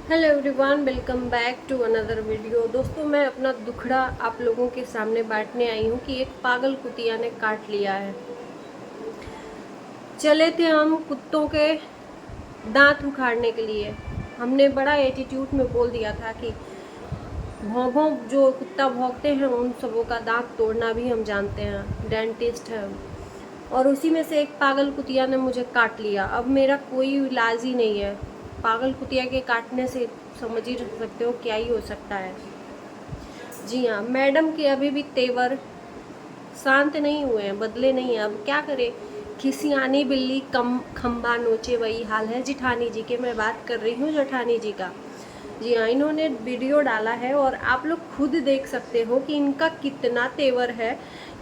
Hello everyone, welcome back to another video. दोस्तों, मैं अपना दुखड़ा आप लोगों के सामने बांटने आई हूँ कि एक पागल कुतिया ने काट लिया है। चले थे हम कुत्तों के दांत उखाड़ने के लिए। हमने बड़ा एटीट्यूड में बोल दिया था कि भौं भौं जो कुत्ता भौंकते हैं उन सबों का दांत तोड़ना भी हम जानते हैं, डेंटिस्ट है हम। और उसी में से एक पागल कुतिया ने मुझे काट लिया। अब मेरा कोई इलाज ही नहीं है। पागल कुतिया के काटने से समझ ही सकते हो क्या ही हो सकता है। जी हाँ, मैडम के अभी भी तेवर शांत नहीं हुए हैं, बदले नहीं हैं। अब क्या करें, खिसियानी बिल्ली कम खम्बा नोचे, वही हाल है जिठानी जी के। मैं बात कर रही हूँ जेठानी जी का। जी हाँ, इन्होंने वीडियो डाला है और आप लोग खुद देख सकते हो कि इनका कितना तेवर है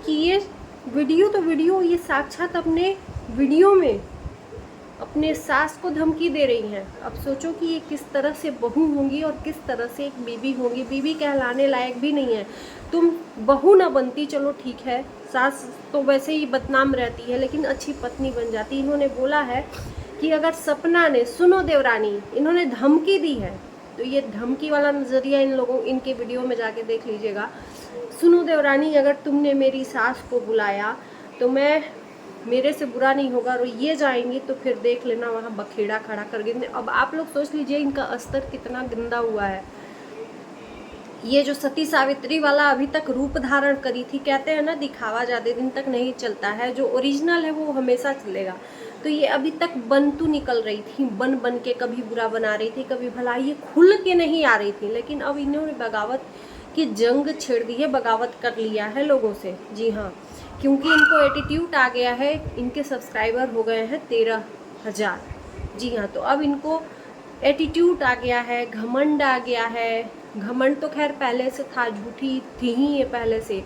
कि ये वीडियो ये साक्षात अपने वीडियो में अपने सास को धमकी दे रही हैं। अब सोचो कि ये किस तरह से बहू होंगी और किस तरह से एक बीबी होंगी। बीबी कहलाने लायक भी नहीं है। तुम बहू ना बनती, चलो ठीक है, सास तो वैसे ही बदनाम रहती है, लेकिन अच्छी पत्नी बन जाती। इन्होंने बोला है कि अगर सपना ने, सुनो देवरानी, इन्होंने धमकी दी है, तो ये धमकी वाला नज़रिया इन लोगों इनके वीडियो में जाके देख लीजिएगा। सुनो देवरानी, अगर तुमने मेरी सास को बुलाया तो मैं, मेरे से बुरा नहीं होगा, और ये जाएंगी तो फिर देख लेना वहाँ बखेड़ा खड़ा कर देंगे। अब आप लोग सोच लीजिए इनका स्तर कितना गंदा हुआ है। ये जो सती सावित्री वाला अभी तक रूप धारण करी थी, कहते हैं ना दिखावा ज़्यादा दिन तक नहीं चलता है, जो ओरिजिनल है वो हमेशा चलेगा। तो ये अभी तक बनतू निकल रही थी, बन बन के कभी बुरा बना रही थी, कभी भला, ये खुल के नहीं आ रही थी। लेकिन अब इन्होंने बगावत की जंग छेड़ दी है, बगावत कर लिया है लोगों से। जी हाँ, क्योंकि इनको एटीट्यूड आ गया है। इनके सब्सक्राइबर हो गए हैं 13,000। जी हाँ, तो अब इनको एटीट्यूड आ गया है, घमंड आ गया है। घमंड तो खैर पहले से था, झूठी थी ही ये पहले से,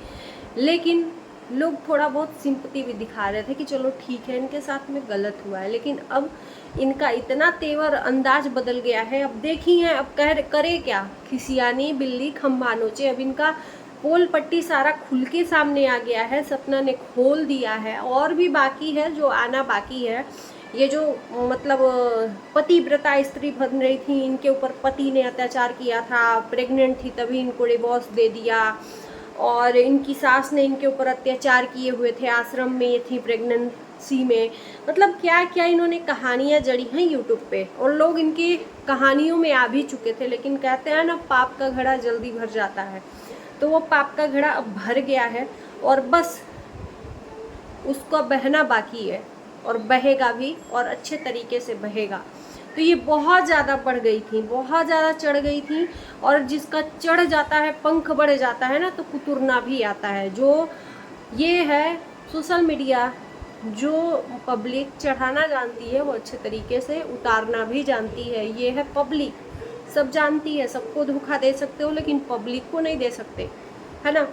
लेकिन लोग थोड़ा बहुत सिंपति भी दिखा रहे थे कि चलो ठीक है, इनके साथ में गलत हुआ है। लेकिन अब इनका इतना तेवर अंदाज बदल गया है। अब देखी है, अब करे क्या, खिसियानी बिल्ली खम्बा नोचे। अब इनका पोल पट्टी सारा खुल के सामने आ गया है, सपना ने खोल दिया है। और भी बाकी है, जो आना बाकी है। ये जो मतलब पतिव्रता स्त्री बन रही थी, इनके ऊपर पति ने अत्याचार किया था, प्रेग्नेंट थी तभी इनको डिवोर्स दे दिया, और इनकी सास ने इनके ऊपर अत्याचार किए हुए थे, आश्रम में ये थी प्रेगनेंसी में। मतलब क्या क्या इन्होंने कहानियाँ जड़ी हैं यूट्यूब पे, और लोग इनकी कहानियों में आ भी चुके थे। लेकिन कहते हैं ना, पाप का घड़ा जल्दी भर जाता है, तो वो पाप का घड़ा अब भर गया है और बस उसका बहना बाकी है, और बहेगा भी, और अच्छे तरीके से बहेगा। तो ये बहुत ज़्यादा बढ़ गई थी, बहुत ज़्यादा चढ़ गई थी। और जिसका चढ़ जाता है, पंख बढ़ जाता है ना, तो कुतुरना भी आता है। जो ये है सोशल मीडिया, जो पब्लिक चढ़ाना जानती है वो अच्छे तरीके से उतारना भी जानती है। ये है पब्लिक, सब जानती है, सबको धोखा दे सकते हो लेकिन पब्लिक को नहीं दे सकते, है ना।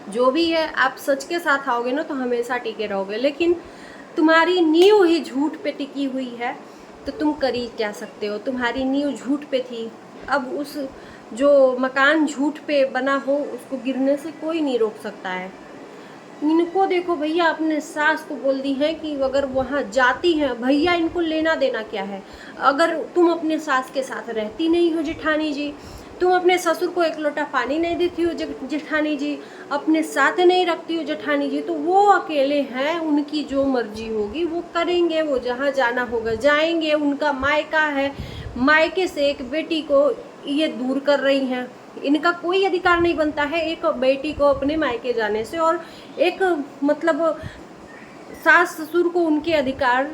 जो भी है, आप सच के साथ आओगे ना तो हमेशा टिके रहोगे। लेकिन तुम्हारी नींव ही झूठ पे टिकी हुई है, तो तुम कर ही क्या सकते हो। तुम्हारी नींव झूठ पे थी, अब उस जो मकान झूठ पे बना हो उसको गिरने से कोई नहीं रोक सकता है। इनको देखो भैया, अपने सास को बोल दी है कि अगर वहाँ जाती हैं, भैया इनको लेना देना क्या है। अगर तुम अपने सास के साथ रहती नहीं हो जेठानी जी, तुम अपने ससुर को एक लोटा पानी नहीं देती हो जेठानी जी, अपने साथ नहीं रखती हो जेठानी जी, तो वो अकेले हैं, उनकी जो मर्जी होगी वो करेंगे, वो जहाँ जाना होगा जाएंगे। उनका मायका है, मायके से एक बेटी को ये दूर कर रही हैं। इनका कोई अधिकार नहीं बनता है एक बेटी को अपने मायके जाने से, और एक मतलब सास ससुर को उनके अधिकार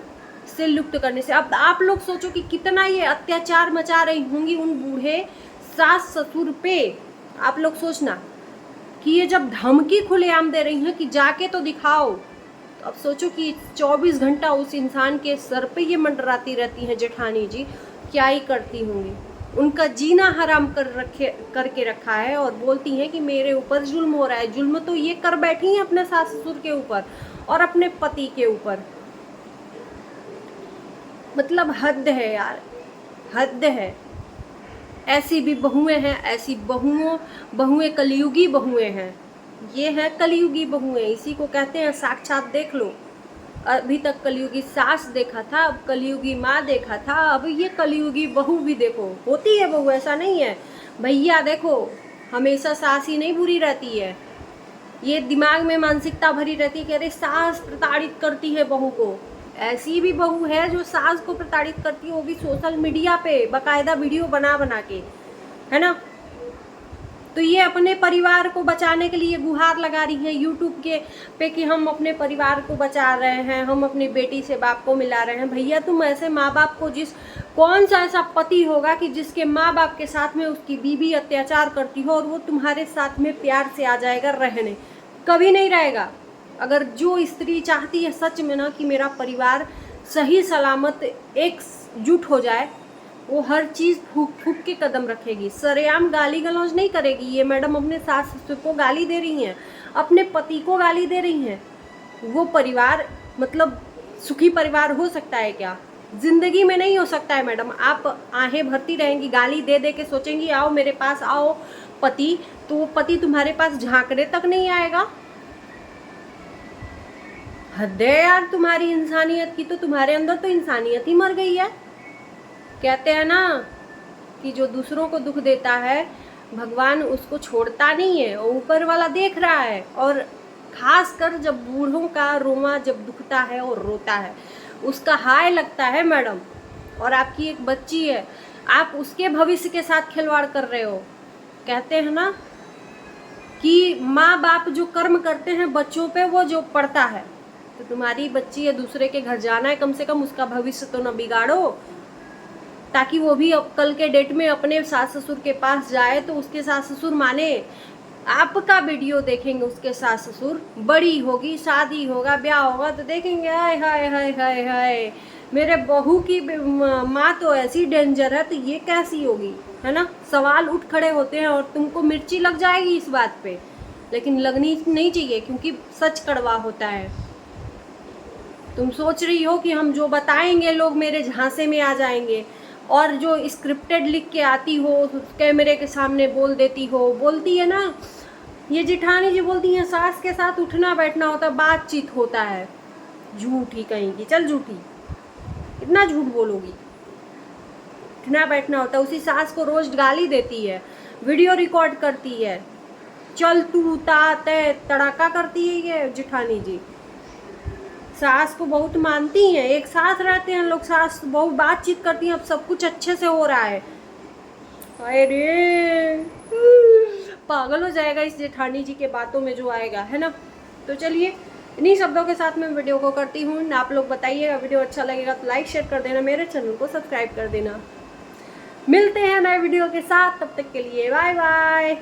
से लुप्त करने से। अब आप लोग सोचो कि कितना ये अत्याचार मचा रही होंगी उन बूढ़े सास ससुर पे। आप लोग सोचना कि ये जब धमकी खुलेआम दे रही हैं कि जाके तो दिखाओ, तो अब सोचो कि 24 घंटा उस इंसान के सर पे ये मंडराती रहती हैं जेठानी जी, क्या ही करती होंगी। उनका जीना हराम करके रखा है, और बोलती हैं कि मेरे ऊपर जुल्म हो रहा है। जुल्म तो ये कर बैठी हैं अपने सास ससुर के ऊपर और अपने पति के ऊपर। मतलब हद है यार, हद है। ऐसी भी बहुएं हैं, ऐसी बहुएं कलयुगी बहुएं हैं। ये हैं कलयुगी बहुएं, इसी को कहते हैं साक्षात। देख लो, अभी तक कलयुगी सास देखा था, अब कलयुगी माँ देखा था, अब ये कलयुगी बहू भी देखो। होती है बहू, ऐसा नहीं है भैया। देखो, हमेशा सास ही नहीं बुरी रहती है। ये दिमाग में मानसिकता भरी रहती है कि अरे सास प्रताड़ित करती है बहू को। ऐसी भी बहू है जो सास को प्रताड़ित करती है, वो भी सोशल मीडिया पे बाकायदा वीडियो बना बना के, है ना। तो ये अपने परिवार को बचाने के लिए गुहार लगा रही हैं यूट्यूब के पे कि हम अपने परिवार को बचा रहे हैं, हम अपनी बेटी से बाप को मिला रहे हैं। भैया तुम ऐसे माँ बाप को, कौन सा ऐसा पति होगा कि जिसके माँ बाप के साथ में उसकी बीवी अत्याचार करती हो और वो तुम्हारे साथ में प्यार से आ जाएगा रहने? कभी नहीं रहेगा। अगर जो स्त्री चाहती है सच में ना कि मेरा परिवार सही सलामत एकजुट हो जाए, वो हर चीज़ फूक फूक के कदम रखेगी। सरेआम गाली गलौज नहीं करेगी। ये मैडम अपने सास ससुर को गाली दे रही हैं, अपने पति को गाली दे रही हैं। वो परिवार मतलब सुखी परिवार हो सकता है क्या? जिंदगी में नहीं हो सकता है मैडम। आप आहें भरती रहेंगी, गाली दे दे के सोचेंगी आओ मेरे पास आओ पति, तो वो पति तुम्हारे पास झांकने तक नहीं आएगा। हद है यार तुम्हारी इंसानियत की। तो तुम्हारे अंदर तो इंसानियत ही मर गई है। कहते हैं ना कि जो दूसरों को दुख देता है भगवान उसको छोड़ता नहीं है, और ऊपर वाला देख रहा है। और खास कर जब बूढ़ों का रोमा जब दुखता है और रोता है, उसका हाय लगता है मैडम। और आपकी एक बच्ची है, आप उसके भविष्य के साथ खिलवाड़ कर रहे हो। कहते हैं ना कि माँ बाप जो कर्म करते हैं बच्चों पे वो जो पड़ता है। तो तुम्हारी बच्ची है, दूसरे के घर जाना है, कम से कम उसका भविष्य तो न बिगाड़ो, ताकि वो भी कल के डेट में अपने सास ससुर के पास जाए तो उसके सास ससुर माने। आपका वीडियो देखेंगे उसके सास ससुर, बड़ी होगी, शादी होगा, ब्याह होगा तो देखेंगे हाय हाय हाय हाय हाय मेरे बहू की माँ तो ऐसी डेंजर है, तो ये कैसी होगी, है ना। सवाल उठ खड़े होते हैं और तुमको मिर्ची लग जाएगी इस बात पे, लेकिन लगनी नहीं चाहिए क्योंकि सच कड़वा होता है। तुम सोच रही हो कि हम जो बताएंगे लोग मेरे झांसे में आ जाएंगे, और जो स्क्रिप्टेड लिख के आती हो कैमरे के सामने बोल देती हो। बोलती है ना ये जिठानी जी, बोलती हैं सास के साथ उठना बैठना होता है, बातचीत होता है। झूठी कहेंगी, चल झूठी, इतना झूठ बोलोगी। उठना बैठना होता है। उसी सास को रोज गाली देती है, वीडियो रिकॉर्ड करती है, चल तू ता तय तड़ाका करती है ये जिठानी जी। सास को बहुत मानती हैं, एक साथ रहते हैं लोग, सास बहुत बातचीत करती हैं। अब सब कुछ अच्छे से हो रहा है। अरे पागल हो जाएगा इस जेठानी जी के बातों में जो आएगा, है ना। तो चलिए इन्हीं शब्दों के साथ मैं वीडियो को करती हूँ। आप लोग बताइएगा वीडियो अच्छा लगेगा तो लाइक शेयर कर देना, मेरे चैनल को सब्सक्राइब कर देना। मिलते हैं नए वीडियो के साथ, तब तक के लिए बाय बाय।